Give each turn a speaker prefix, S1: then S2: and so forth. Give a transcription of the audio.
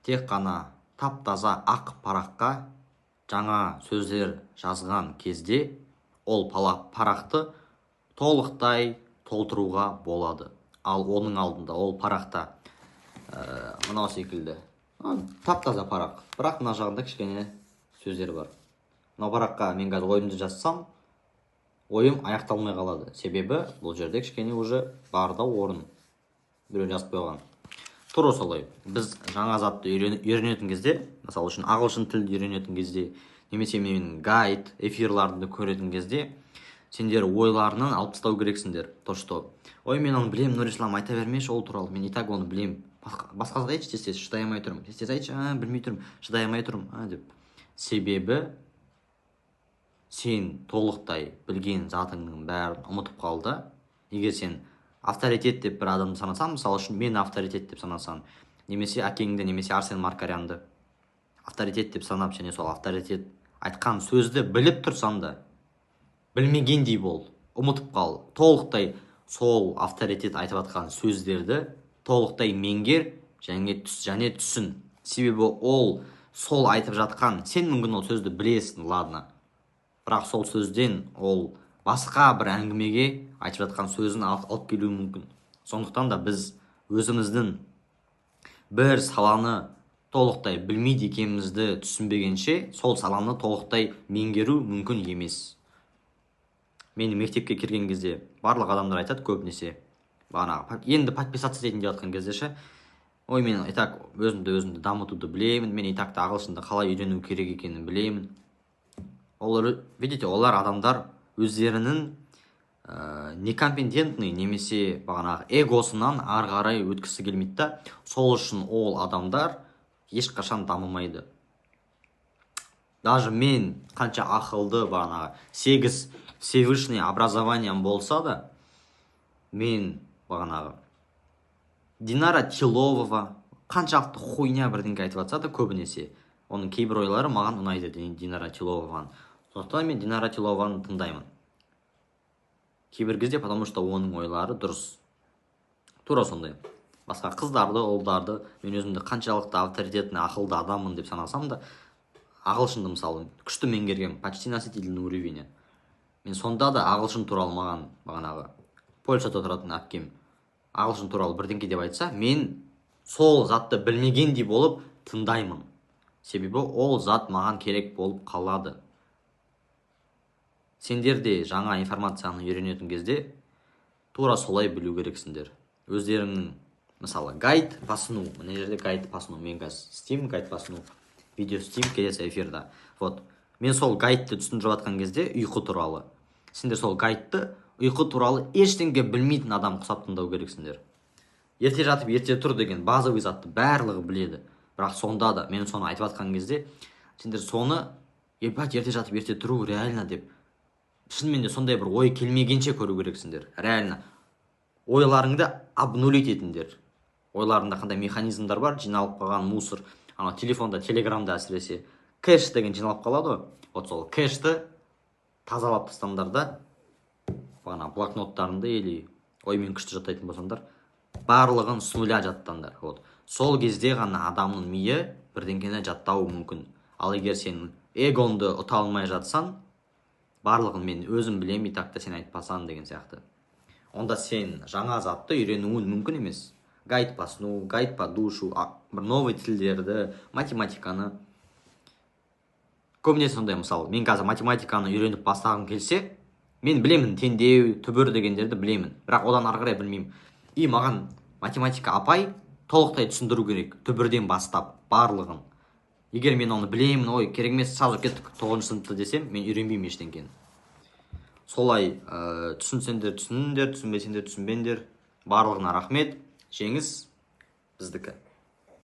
S1: тек қана тап-таза ақ параққа жаңа сөздер жазған кезде ол парақты толықтай толтыруға болады. Ал оның алдында ол парақта мынау секілді тап-таза парақ, бірақ мына жағында кішкене сөздер бар. Мынау параққа мен қазір ойымды жазсам, ойым аяқталмай қалады. Себебі бұл жерде кішкене уже барда орын біреу жазып қойған. Тура солай. Біз жаңа затты үйренетін кезде, мысалы үшін ағылшын тілді үйренетін кезде, немесе мен гайд, эфирларды көретін кезде, сендер ойларынан алып тастау керексіңдер. То что, ой, мен оны білем, Нұрислам, айта бермеші ол туралы, мен и так оны білем. Басқа айтшы десе, шыдай алмай тұрмын. Тез айтшы, білмей тұрмын, шыдай алмай тұрмын, деп. Себебі сен толықтай білген затыңның бәрін ұмытып қалды. Егер сен авторитет деп бір адамды санасаң, мысалы үшін мен авторитет деп санасаң, немесе әкеңді, немесе Арсен Маркарянды авторитет деп санап, және сол авторитет айтқан сөзді біліп тұрсаң да, білмегендей бол, ұмытып қал. Толықтай сол авторитет айтып жатқан сөздерді толықтай меңгер және түсін. Себебі ол сол айтып жатқан, сен мүмкін ол сөзді білесің, ладно. Бірақ сол сөзден ол басқа бір әңгімеге айтып жатқан сөзін алып келуі мүмкін. Сондықтан да біз өзіміздің бір саланы толықтай білмейді екенімізді түсінбегенше, сол саланы толықтай меңгеру мүмкін емес. Мен мектепке келген кезде барлық адамдар айтады көбінесе, енді подписаться етейін деп жатқан кезде, ой, мен и так өзімді дамытуды білемін, мен и так та ағылшынды қалай үйрену керек екенін білемін. Видите, олар адамдар өздерінің некомпетентный немесе эгосынан ары қарай өткісі келмейді да, сол үшін ол адамдар ешқашан дамымайды. Даже мен қанша ақылды 8 Всевышний образованием болса да, мен Динара Тиловова қаншалықты хуйня бірдеңке айтып жатса да, көбінесе оның кейбір ойлары маған ұнайды, Динара Тилованы. Сондықтан мен Динара Тилованы тыңдаймын. Кейбір кезде, потому что оның ойлары дұрыс. Тура сондай. Басқа қыздарды, ұлдарды, мен өзімді қаншалықты авторитетный, ақылды адаммын деп санасам да, ағылшынды мысалы күшті меңгерген, почти носительный уровень. Мен сонда да ағылшын туралы маған Польшада тұратын әпкем ағылшын туралы бірдеңке деп айтса, мен сол затты білмегендей болып тыңдаймын. Себебі ол зат маған керек болып қалады. Сендер де жаңа информацияны үйренетін кезде тура солай білу керексіңдер. Өздеріңнің, мысалы, гайд пасыну, мына жерде гайд пасыну, мен қазір істеймін гайд пасыну, видео істеймін келесі эфирда. Мен сол гайдты түсіндіріп жатқан кезде ұйқы туралы. Сендер сол гайдты ұйқы туралы ештеңе білмейтін адам құсап тыңдау керексіңдер. Ерте жатып, ерте тұр деген базовый затты барлығы біледі. Бірақ сонда да мен соны айтып жатқан кезде, сендер соны ерте жатып, ерте тұру реально деп, шынымен де сондай бір ой келмегенше көру керексіңдер. Реально ойларыңды обнулить етіңдер. Ойларында қандай механизмдар бар, жиналып қалған мусор, телефонда, телеграмда әсіресе кэш деген жиналып қалады. Сол кэшті тазалап тастаңдар да, блокноттарында или оймен күшті жаттайтын болсаңдар, барлығын с нуля жаттаңдар. Сол кезде ғана адамның миы бірдеңкені жаттауы мүмкін. Ал егер сен эгонды ұта алмай жатсаң, барлығын мен өзім білем, и так-та сен айтпасаң деген сияқты, онда сен жаңа затты үйренуің мүмкін емес. Гайд по сну, гайд по душу, бір новый тілдерді, математиканы. Көбіне сондай, мысалы, мен қазір математиканы үйреніп бастағым келсе, мен білемін, теңдеу, түбір дегендерді білемін, бірақ одан ары қарай білмеймін. И маған математика апай толықтай түсіндіру керек, түбірден бастап, барлығын. Егер мен оны білемін, ой, керек емес, сразу кеттік 9 сыныпты десем, мен үйренбеймін ештеңкені. Солай түсінсеңдер түсініңдер, түсінбесеңдер түсінбеңдер. Барлығына рахмет, жеңіс біздікі.